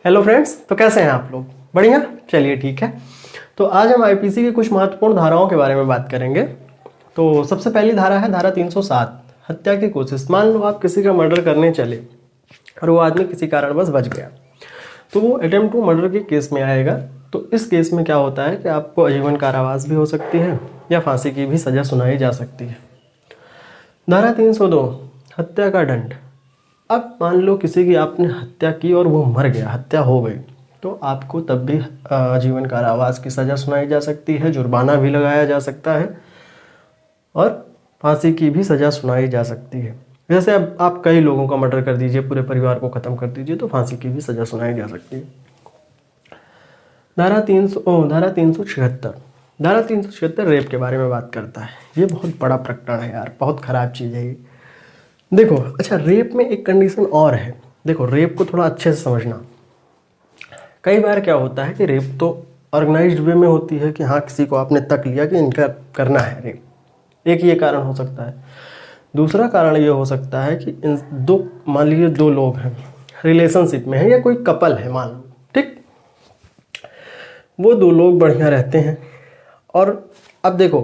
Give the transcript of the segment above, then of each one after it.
Hello friends, तो कैसे हैं आप लोग? बढ़िया, चलिए ठीक है। तो आज हम आईपीसी की कुछ महत्वपूर्ण धाराओं के बारे में बात करेंगे। तो सबसे पहली धारा है धारा 307, हत्या की कोशिश। मान लो आप किसी का मर्डर करने चले और वो आदमी किसी कारणवश बच गया, तो वो अटेम्प्ट टू मर्डर के केस में आएगा। तो इस केस में क्या होता है कि आपको आजीवन कारावास भी हो सकती है या फांसी की भी सज़ा सुनाई जा सकती है। धारा 302, हत्या का दंड। अब मान लो किसी की आपने हत्या की और वो मर गया, हत्या हो गई, तो आपको तब भी आजीवन कारावास की सज़ा सुनाई जा सकती है, जुर्माना भी लगाया जा सकता है और फांसी की भी सज़ा सुनाई जा सकती है। जैसे अब आप कई लोगों का मर्डर कर दीजिए, पूरे परिवार को ख़त्म कर दीजिए, तो फांसी की भी सज़ा सुनाई जा सकती है। धारा 376, धारा 376 रेप के बारे में बात करता है। ये बहुत बड़ा प्रकरण है यार, बहुत ख़राब चीज़ है ये। देखो, अच्छा, रेप में एक कंडीशन और है। देखो, रेप को थोड़ा अच्छे से समझना। कई बार क्या होता है कि रेप तो ऑर्गेनाइज्ड वे में होती है कि हाँ, किसी को आपने तक लिया कि इनका करना है रेप, एक ये कारण हो सकता है। दूसरा कारण ये हो सकता है कि इन मान लीजिए दो लोग हैं, रिलेशनशिप में है या कोई कपल है, मान लो, ठीक, वो दो लोग बढ़िया रहते हैं और अब देखो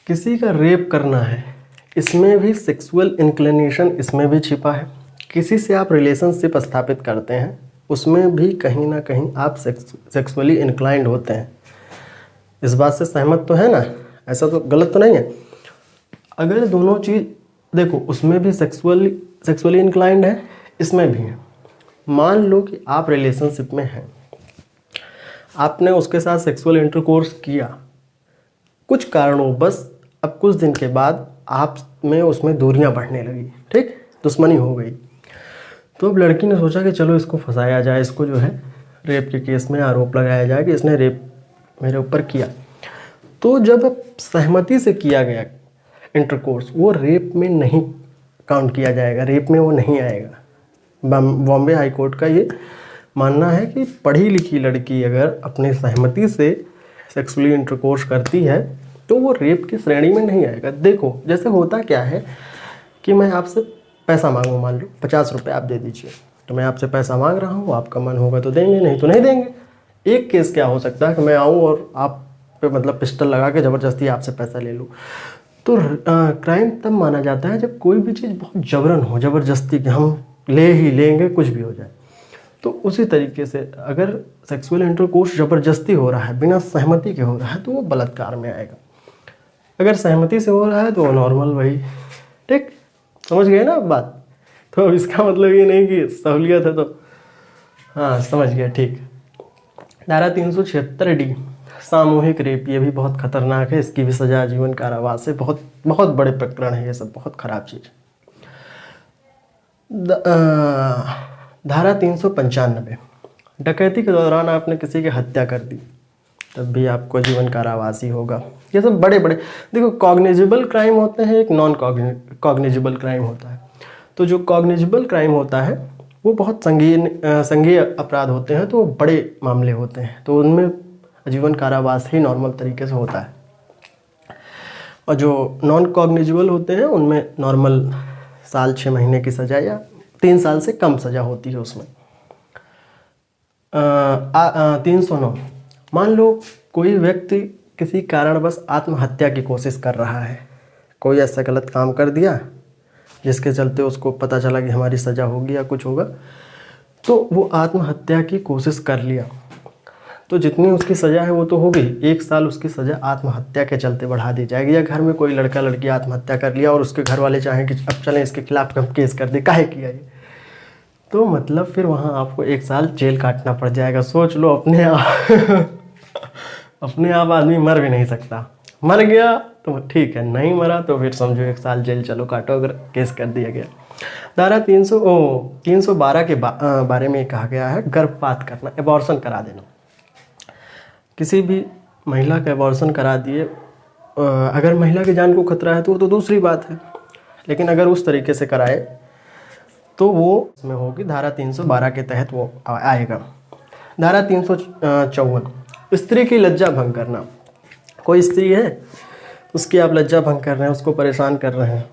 किसी का रेप करना है, इसमें भी सेक्सुअल इंक्लिनेशन इसमें भी छिपा है। किसी से आप रिलेशनशिप स्थापित करते हैं, उसमें भी कहीं ना कहीं आप सेक्सुअली इंक्लाइंड होते हैं। इस बात से सहमत तो है ना? ऐसा तो गलत तो नहीं है। अगर दोनों चीज़ देखो, उसमें भी सेक्सुअली इंक्लाइंड है, इसमें भी है। मान लो कि आप रिलेशनशिप में हैं, आपने उसके साथ सेक्सुअल इंटरकोर्स किया, कुछ कारणों बस अब कुछ दिन के बाद आप में उसमें दूरियां बढ़ने लगी, ठीक, दुश्मनी हो गई। तो अब लड़की ने सोचा कि चलो इसको फंसाया जाए, इसको जो है रेप के केस में आरोप लगाया जाए कि इसने रेप मेरे ऊपर किया। तो जब सहमति से किया गया इंटरकोर्स, वो रेप में नहीं काउंट किया जाएगा, रेप में वो नहीं आएगा। बॉम्बे हाई कोर्ट का ये मानना है कि पढ़ी लिखी लड़की अगर अपनी सहमति से सेक्सुअली इंटरकोर्स करती है तो वो रेप की श्रेणी में नहीं आएगा। देखो, जैसे होता क्या है कि मैं आपसे पैसा मांगूँ, मान लो 50 रुपये आप दे दीजिए, तो मैं आपसे पैसा मांग रहा हूँ, आपका मन होगा तो देंगे, नहीं तो नहीं देंगे। एक केस क्या हो सकता है कि मैं आऊँ और आप पे मतलब पिस्टल लगा के ज़बरदस्ती आपसे पैसा ले लूँ। तो क्राइम तब माना जाता है जब कोई भी चीज़ बहुत जबरन हो, ज़बरदस्ती कि हम ले ही लेंगे, कुछ भी हो जाए। तो उसी तरीके से अगर सेक्सुअल इंटरकोर्स ज़बरदस्ती हो रहा है, बिना सहमति के हो रहा है, तो वो बलात्कार में आएगा। अगर सहमति से हो रहा है तो वो नॉर्मल, वही, ठीक, समझ गए ना अब बात? तो अब इसका मतलब ये नहीं कि सहूलियत है तो हाँ, समझ गया, ठीक। धारा 376D, सामूहिक रेप, ये भी बहुत खतरनाक है, इसकी भी सजा आजीवन कारावास है। बहुत बहुत बड़े प्रकरण है ये सब, बहुत खराब चीज़। धारा 395, डकैती के दौरान आपने किसी की हत्या कर दी, तब भी आपको जीवन कारावास ही होगा। ये सब बड़े बड़े, देखो, कॉग्निजेबल क्राइम होते हैं, एक नॉन कॉग्निजेबल क्राइम होता है। तो जो कॉग्निजेबल क्राइम होता है वो बहुत संगीन अपराध होते हैं, तो वो बड़े मामले होते हैं, तो उनमें जीवन कारावास ही नॉर्मल तरीके से होता है। और जो नॉन कॉग्निजेबल होते हैं उनमें नॉर्मल साल 6 महीने की सज़ा या 3 साल से कम सज़ा होती है उसमें। 309, मान लो कोई व्यक्ति किसी कारणवश आत्महत्या की कोशिश कर रहा है, कोई ऐसा गलत काम कर दिया जिसके चलते उसको पता चला कि हमारी सज़ा होगी या कुछ होगा, तो वो आत्महत्या की कोशिश कर लिया, तो जितनी उसकी सज़ा है वो तो होगी, 1 साल उसकी सज़ा आत्महत्या के चलते बढ़ा दी जाएगी। या घर में कोई लड़का लड़की आत्महत्या कर लिया और उसके घर वाले चाहें कि अब चलें इसके खिलाफ हम केस कर दे, काहे किया ये, तो मतलब फिर वहाँ आपको 1 साल जेल काटना पड़ जाएगा। सोच लो, अपने आप अपने आप आदमी मर भी नहीं सकता, मर गया तो ठीक है, नहीं मरा तो फिर समझो 1 साल जेल चलो काटो, अगर केस कर दिया गया। धारा 312 के बारे में कहा गया है, गर्भपात करना, एबॉर्शन करा देना। किसी भी महिला का एबॉर्शन करा दिए, अगर महिला की जान को खतरा है तो वो तो दूसरी बात है, लेकिन अगर उस तरीके से कराए तो वो इसमें होगी, धारा 312 के तहत वो आएगा। धारा 354, स्त्री की लज्जा भंग करना। कोई स्त्री है, उसकी आप लज्जा भंग कर रहे हैं, उसको परेशान कर रहे हैं,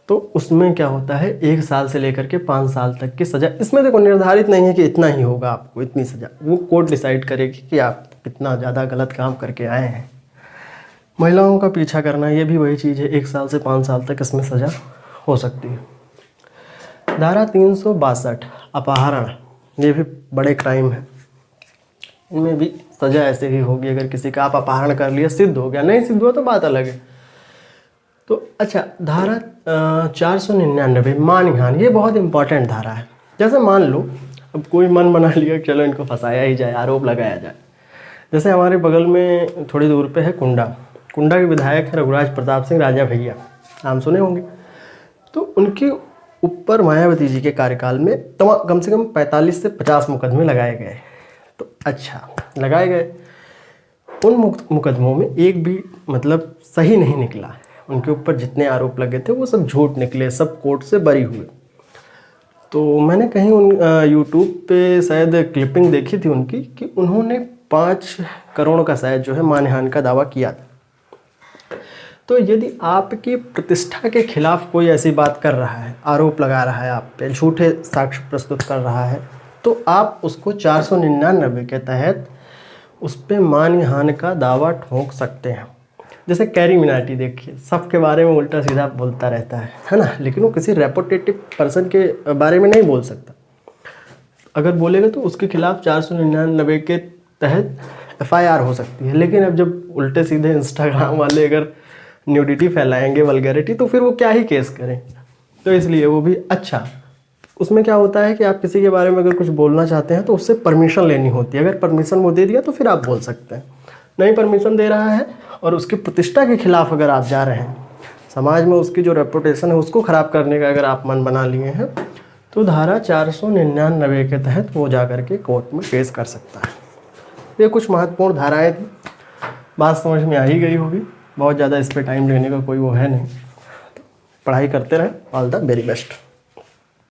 तो उसमें क्या होता है 1 साल से लेकर के 5 साल तक की सज़ा। इसमें देखो निर्धारित नहीं है कि इतना ही होगा आपको, इतनी सज़ा, वो कोर्ट डिसाइड करेगी कि आप कितना ज़्यादा गलत काम करके आए हैं। महिलाओं का पीछा करना ये भी वही चीज़ है, 1 साल से 5 साल तक इसमें सज़ा हो सकती है। धारा 362 अपहरण, ये भी बड़े क्राइम है, इनमें भी सज़ा ऐसे ही होगी। अगर किसी का आप अपहरण कर लिया, सिद्ध हो गया, नहीं सिद्ध हुआ तो बात अलग है। तो अच्छा, धारा 499 मानहानि, ये बहुत इंपॉर्टेंट धारा है। जैसे मान लो अब कोई मन बना लिया चलो इनको फंसाया ही जाए, आरोप लगाया जाए। जैसे हमारे बगल में थोड़ी दूर पे है कुंडा, कुंडा के विधायक है रघुराज प्रताप सिंह राजा भैया, नाम सुने होंगे। तो उनके ऊपर मायावती जी के कार्यकाल में कम से कम 45 से 50 मुकदमे लगाए गए। तो अच्छा, लगाए गए, उन मुकदमों में एक भी मतलब सही नहीं निकला। उनके ऊपर जितने आरोप लगे थे वो सब झूठ निकले, सब कोर्ट से बरी हुए। तो मैंने कहीं यूट्यूब पे शायद क्लिपिंग देखी थी उनकी कि उन्होंने 5 करोड़ का शायद जो है मानहानि का दावा किया था। तो यदि आपकी प्रतिष्ठा के खिलाफ कोई ऐसी बात कर रहा है, आरोप लगा रहा है आप पे, झूठे साक्ष्य प्रस्तुत कर रहा है, तो आप उसको 499 के तहत उस पर मानहानि का दावा ठोक सकते हैं। जैसे कैरी मिनाटी देखिए, सबके बारे में उल्टा सीधा बोलता रहता है ना, लेकिन वो किसी रेपुटेटिव पर्सन के बारे में नहीं बोल सकता। अगर बोलेगा तो उसके खिलाफ 499 के तहत FIR हो सकती है। लेकिन अब जब उल्टे सीधे इंस्टाग्राम वाले अगर न्यूडिटी फैलाएंगे, वल्गैरिटी, तो फिर वो क्या ही केस करें। तो इसलिए वो भी अच्छा, उसमें क्या होता है कि आप किसी के बारे में अगर कुछ बोलना चाहते हैं तो उससे परमिशन लेनी होती है। अगर परमिशन वो दे दिया तो फिर आप बोल सकते हैं, नहीं परमिशन दे रहा है और उसकी प्रतिष्ठा के खिलाफ अगर आप जा रहे हैं, समाज में उसकी जो रेपुटेशन है उसको ख़राब करने का अगर आप मन बना लिए हैं, तो धारा 499 के तहत वो जा कर के कोर्ट में पेश कर सकता है। ये कुछ महत्वपूर्ण धाराएं थी, बात समझ में आ ही गई होगी। बहुत ज़्यादा इस पर टाइम लेने का कोई वो है नहीं, तो पढ़ाई करते रहें। All the very best.